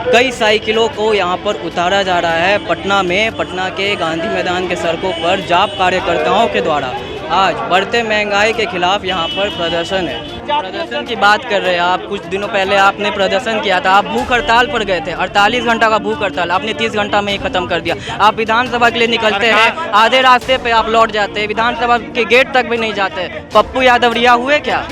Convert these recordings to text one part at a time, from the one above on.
कई साइकिलों को यहाँ पर उतारा जा रहा है पटना के गांधी मैदान के सड़कों पर जाप कार्यकर्ताओं के द्वारा आज बढ़ते महंगाई के खिलाफ यहाँ पर प्रदर्शन है। प्रदर्शन की बात कर रहे हैं आप, कुछ दिनों पहले आपने प्रदर्शन किया था, आप भूख हड़ताल पर गए थे, 48 घंटा का भूख हड़ताल आपने 30 घंटा में ही खत्म कर दिया। आप विधानसभा के लिए निकलते हैं, आधे रास्ते पे आप लौट जाते हैं, विधानसभा के गेट तक भी नहीं जाते। पप्पू यादव रिहा हुए क्या?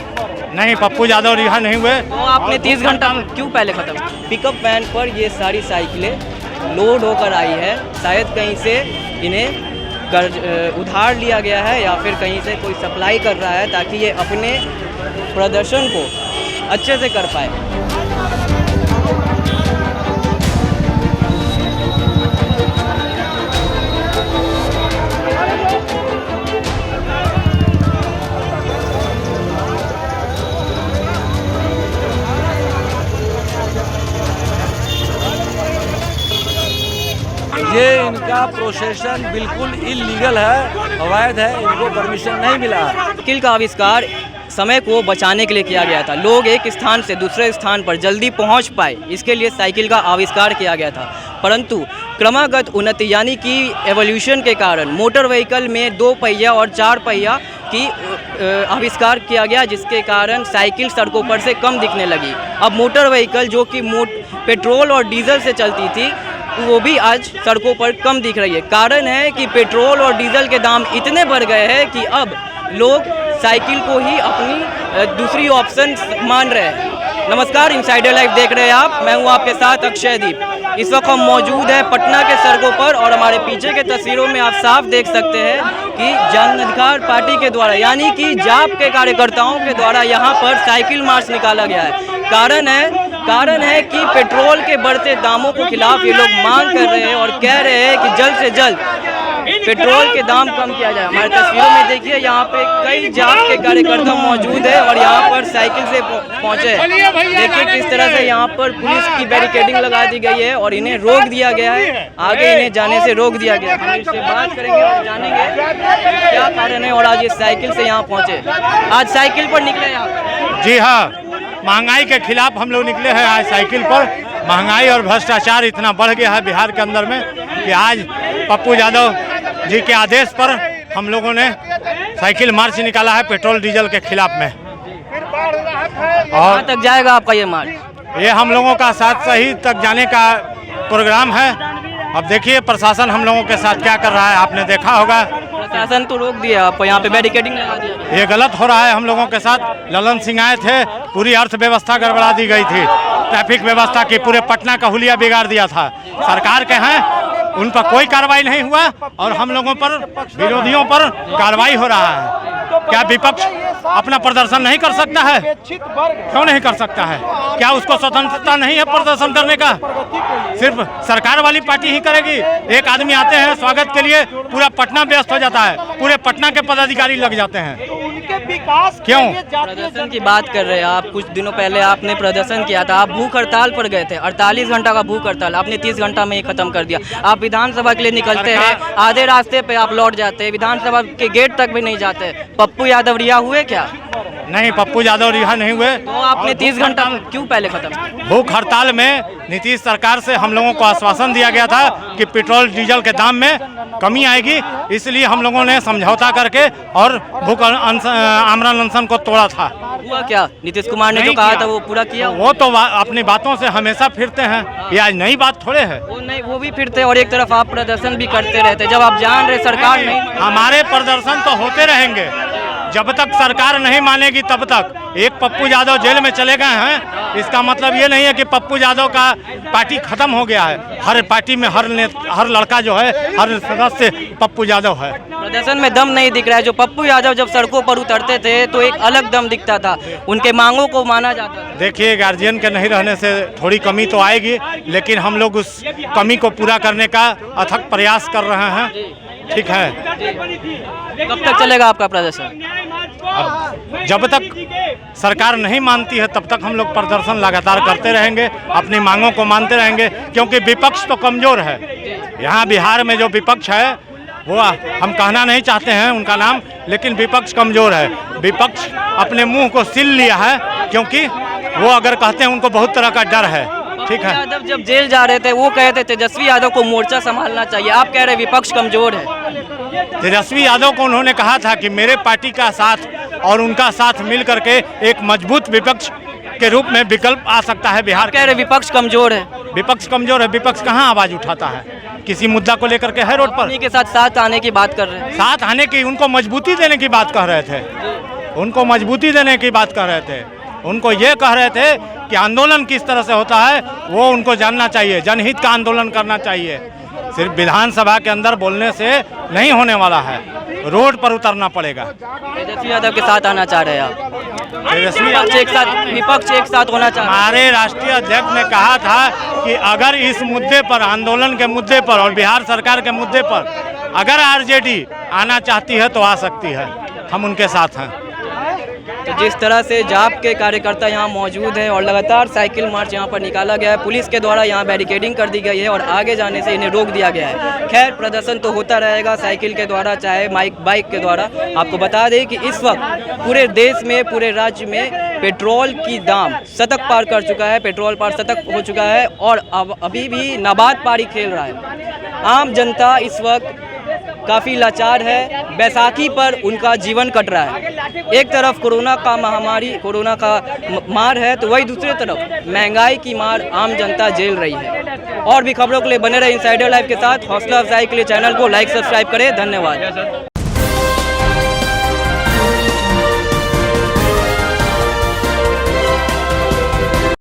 नहीं, पप्पू यादव रिहा नहीं हुए। तो आपने 30 घंटा क्यों पहले खत्म? पिकअप वैन पर ये सारी साइकिलें लोड होकर आई है, शायद कहीं से इन्हें उधार लिया गया है या फिर कहीं से कोई सप्लाई कर रहा है ताकि ये अपने प्रदर्शन को अच्छे से कर पाए। ये इनका प्रोसेशन बिल्कुल इलीगल है, अवैध है, इनको परमिशन नहीं मिला है। साइकिल का आविष्कार समय को बचाने के लिए किया गया था, लोग एक स्थान से दूसरे स्थान पर जल्दी पहुंच पाए, इसके लिए साइकिल का आविष्कार किया गया था। परंतु क्रमागत उन्नति यानी कि एवोल्यूशन के कारण मोटर व्हीकल में 2 पहिया और 4 पहिया की आविष्कार किया गया, जिसके कारण साइकिल सड़कों पर से कम दिखने लगी। अब मोटर व्हीकल जो कि पेट्रोल और डीजल से चलती थी वो भी आज सड़कों पर कम दिख रही है। कारण है कि पेट्रोल और डीजल के दाम इतने बढ़ गए हैं कि अब लोग साइकिल को ही अपनी दूसरी ऑप्शन मान रहे हैं। नमस्कार, इनसाइडर लाइव देख रहे हैं आप, मैं हूं आपके साथ अक्षयदीप। इस वक्त हम मौजूद हैं पटना के सड़कों पर और हमारे पीछे के तस्वीरों में आप साफ देख सकते हैं कि जन अधिकार पार्टी के द्वारा यानी कि जाप के कार्यकर्ताओं के द्वारा यहाँ पर साइकिल मार्च निकाला गया है। कारण है कि पेट्रोल के बढ़ते दामों के खिलाफ ये लोग मांग कर रहे हैं और कह रहे हैं कि जल्द से जल्द पेट्रोल के दाम कम किया जाए। हमारे तस्वीरों में देखिए यहाँ पे कई जाप के कार्यकर्ता मौजूद है और यहाँ पर साइकिल से पहुँचे। देखिए किस तरह से यहाँ पर पुलिस की बैरिकेडिंग लगा दी गई है और इन्हें रोक दिया गया है, आगे इन्हें जाने से रोक दिया गया। हम इससे बात करेंगे और जानेंगे क्या कारण है और आज ये साइकिल से यहाँ पहुँचे। आज साइकिल पर निकले आप? जी हाँ, महंगाई के खिलाफ हम लोग निकले हैं आज साइकिल पर। महंगाई और भ्रष्टाचार इतना बढ़ गया है बिहार के अंदर में कि आज पप्पू यादव जी के आदेश पर हम लोगों ने साइकिल मार्च निकाला है पेट्रोल डीजल के खिलाफ में। और तक जाएगा आपका ये मार्च? ये हम लोगों का 7 शहीद तक जाने का प्रोग्राम है। अब देखिए प्रशासन हम लोगों के साथ क्या कर रहा है, आपने देखा होगा। प्रशासन तो रोक दिया, आप यहाँ पे बैरिकेडिंग लगा दिया। ये गलत हो रहा है हम लोगों के साथ। ललन सिंह आए थे, पूरी अर्थव्यवस्था गड़बड़ा दी गई थी, ट्रैफिक व्यवस्था की पूरे पटना का हुलिया बिगाड़ दिया था। सरकार के हैं, उन पर कोई कार्रवाई नहीं हुआ और हम लोगों पर, विरोधियों पर कार्रवाई हो रहा है। क्या विपक्ष अपना प्रदर्शन नहीं कर सकता है? क्यों नहीं कर सकता है? क्या उसको स्वतंत्रता नहीं है प्रदर्शन करने का? सिर्फ सरकार वाली पार्टी ही करेगी। एक आदमी आते हैं स्वागत के लिए, पूरा पटना व्यस्त हो जाता है, पूरे पटना के पदाधिकारी लग जाते हैं। क्यों? प्रदर्शन की बात कर रहे हैं आप, कुछ दिनों पहले आपने प्रदर्शन किया था, आप भूख हड़ताल पर गए थे, 48 घंटा का भूख हड़ताल आपने 30 घंटा में ही खत्म कर दिया। आप विधानसभा के लिए निकलते हैं, आधे रास्ते पे आप लौट जाते हैं, विधानसभा के गेट तक भी नहीं जाते। पप्पू यादव रिहा हुए क्या? नहीं, पप्पू यादव रिहा नहीं हुए। तो आपने 30 घंटा क्यों पहले खत्म? भूख हड़ताल में नीतीश सरकार से हम लोगों को आश्वासन दिया गया था कि पेट्रोल डीजल के दाम में कमी आएगी, इसलिए हम लोगों ने समझौता करके और भूख आमरण अनशन को तोड़ा था। हुआ क्या? नीतीश कुमार ने जो कहा था वो पूरा किया? वो तो अपनी बातों से हमेशा फिरते हैं, ये आज नई बात थोड़े है। वो भी फिरते और एक तरफ आप प्रदर्शन भी करते रहते। जब आप जान रहे सरकार नहीं, हमारे प्रदर्शन तो होते रहेंगे जब तक सरकार नहीं मानेगी तब तक। एक पप्पू यादव जेल में चले गए हैं, इसका मतलब ये नहीं है कि पप्पू यादव का पार्टी खत्म हो गया है। हर पार्टी में हर लड़का जो है, हर सदस्य पप्पू यादव है। प्रदर्शन में दम नहीं दिख रहा है। जो पप्पू यादव जब सड़कों पर उतरते थे तो एक अलग दम दिखता था, उनके मांगों को माना जाता था। देखिए, गार्जियन के नहीं रहने से थोड़ी कमी तो आएगी, लेकिन हम लोग उस कमी को पूरा करने का अथक प्रयास कर रहे हैं। ठीक है, कब तक चलेगा आपका प्रदर्शन? अब जब तक सरकार नहीं मानती है तब तक हम लोग प्रदर्शन लगातार करते रहेंगे, अपनी मांगों को मानते रहेंगे, क्योंकि विपक्ष तो कमजोर है। यहाँ बिहार में जो विपक्ष है वो हम कहना नहीं चाहते हैं उनका नाम, लेकिन विपक्ष कमजोर है। विपक्ष अपने मुंह को सील लिया है, क्योंकि वो अगर कहते हैं उनको बहुत तरह का डर है। ठीक है। यादव जब जेल जा रहे थे वो कहे थे तेजस्वी यादव को मोर्चा संभालना चाहिए, आप कह रहे विपक्ष कमजोर है। तेजस्वी यादव को उन्होंने कहा था कि मेरे पार्टी का साथ और उनका साथ मिल करके एक मजबूत विपक्ष के रूप में विकल्प आ सकता है बिहार कह रहे विपक्ष कमजोर है। विपक्ष कमजोर है। विपक्ष कहाँ आवाज उठाता है किसी मुद्दा को लेकर के? है रोड पर उन्हीं के साथ आने की बात कर रहे हैं। साथ आने की, उनको मजबूती देने की बात कह रहे थे। उनको मजबूती देने की बात कर रहे थे। उनको ये कह रहे थे कि आंदोलन किस तरह से होता है वो उनको जानना चाहिए, जनहित का आंदोलन करना चाहिए। सिर्फ विधानसभा के अंदर बोलने से नहीं होने वाला है, रोड पर उतरना पड़ेगा। तेजस्वी यादव के साथ आना चाह रहे हैं आप? तेजस्वी विपक्ष एक साथ होना चाह रहे हैं। हमारे राष्ट्रीय अध्यक्ष ने कहा था कि अगर इस मुद्दे पर, आंदोलन के मुद्दे पर और बिहार सरकार के मुद्दे पर अगर आरजेडी आना चाहती है तो आ सकती है, हम उनके साथ हैं। तो जिस तरह से जाप के कार्यकर्ता यहाँ मौजूद हैं और लगातार साइकिल मार्च यहाँ पर निकाला गया है, पुलिस के द्वारा यहाँ बैरिकेडिंग कर दी गई है और आगे जाने से इन्हें रोक दिया गया है। खैर, प्रदर्शन तो होता रहेगा साइकिल के द्वारा चाहे बाइक के द्वारा। आपको बता दें कि इस वक्त पूरे देश में, पूरे राज्य में पेट्रोल की दाम शतक पार कर चुका है, पेट्रोल पार शतक हो चुका है और अब अभी भी नाबाद पारी खेल रहा है। आम जनता इस वक्त काफ़ी लाचार है, बैसाखी पर उनका जीवन कट रहा है। एक तरफ कोरोना का महामारी, कोरोना का मार है, तो वही दूसरी तरफ महंगाई की मार आम जनता झेल रही है। और भी खबरों के लिए बने रहे इनसाइडर लाइव के साथ। हौसला अफजाई के लिए चैनल को लाइक सब्सक्राइब करें। धन्यवाद।